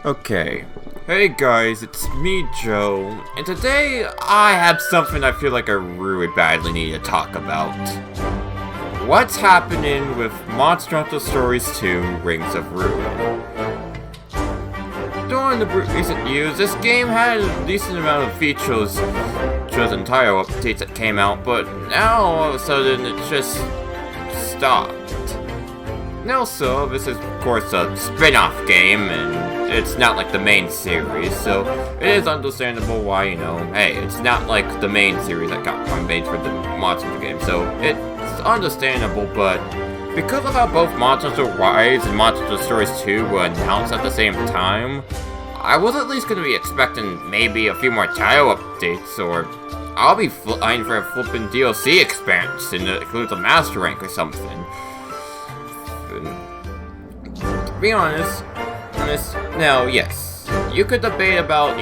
Okay. Hey guys, it's me, Joe, and today I have something I feel like I really badly need to talk about. What's happening with Monster Hunter Stories 2 Rings of Ruin? During the recent years, this game had a decent amount of features, entire updates that came out, but now all of a sudden it just stopped. Now, so this is of course a spin-off game, and it's not like the main series, so it is understandable why, hey, it's not like the main series that got made for the Monster Hunter game, so it's understandable, but because of how both Monster Hunter Rise and Monster Hunter Stories 2 were announced at the same time, I was at least going to be expecting maybe a few more tile updates, or I'll be flying for a flippin' DLC expansion that includes a Master Rank or something. To be honest, now, yes, you could debate about,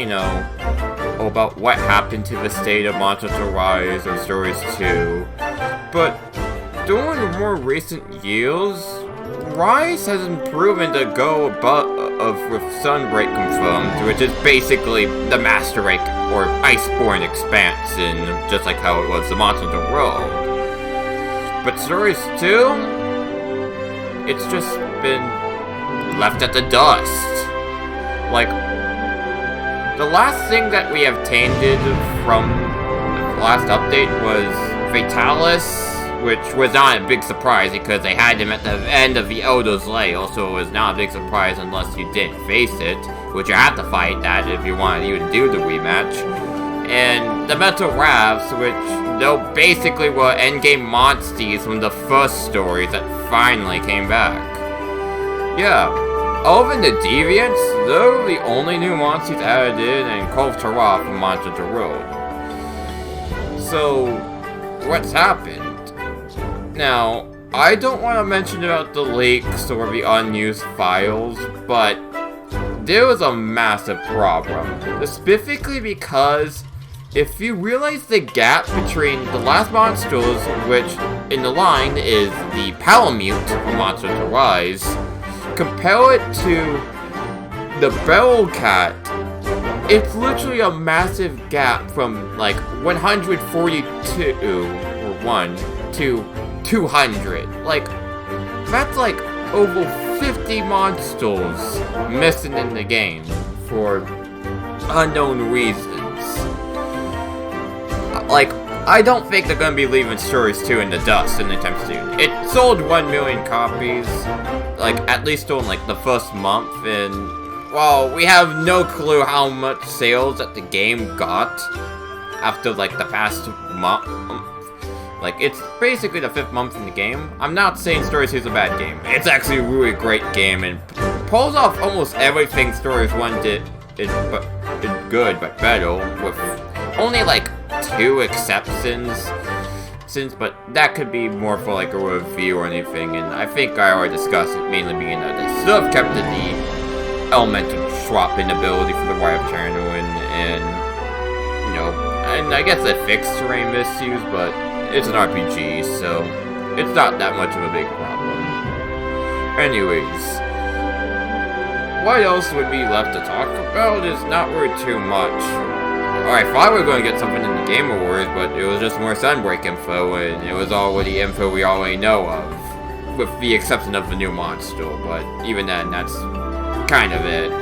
about what happened to the state of Monster Hunter Rise or Stories 2, but during more recent years, Rise has proven to go above with Sunbreak confirmed, which is basically the Master Rank or Iceborne expansion, just like how it was the Monster Hunter world. But Stories 2, it's just been left at the dust. Like, the last thing that we obtained from the last update was Fatalis, which was not a big surprise because they had him at the end of the Elder's Lay, so it was not a big surprise unless you didn't face it, which you had to fight that if you wanted to even do the rematch. And the Metal Rafts, which though basically were endgame monsters from the first stories that finally came back. Yeah, other than the Deviants, they're the only new monsters added in and Cove Terra from Monster Hunter World. So, what's happened? Now, I don't want to mention about the leaks or the unused files, but there was a massive problem. Specifically because if you realize the gap between the last monsters, which in the line is the Palamute from Monster Hunter Rise, compare it to the Bellcat, it's literally a massive gap from like 142 or 1 to 200. Like, that's like over 50 monsters missing in the game for unknown reasons. Like, I don't think they're gonna be leaving Stories 2 in the dust anytime soon. It sold 1 million copies, like, at least during like the first month, and well, we have no clue how much sales that the game got after like the past month. Like, it's basically the 5th month in the game. I'm not saying Stories 2 is a bad game. It's actually a really great game and pulls off almost everything Stories 1 did good, but better, with only like 2 exceptions. But that could be more for like a review or anything, and I think I already discussed it, mainly being that they still have kept the elemental swapping ability for the Wild channel, and and I guess it fixed terrain misuse, but it's an RPG, so it's not that much of a big problem. Anyways, what else would be left to talk about is not really too much. I thought we were going to get something in the Game Awards, but it was just more Sunbreak info, and it was already info we already know of, with the exception of the new monster, but even then, that's kind of it.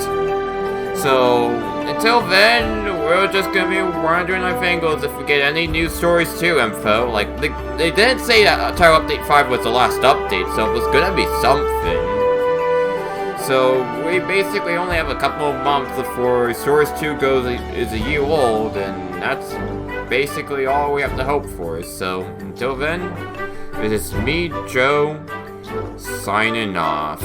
So, until then, we're just gonna be wandering our fingers if we get any new Stories 2 info. Like, they didn't say that Tile Update 5 was the last update, so it was gonna be something. So, we basically only have a couple of months before Stories 2 is a year old, and that's basically all we have to hope for. So, until then, this is me, Joe, signing off.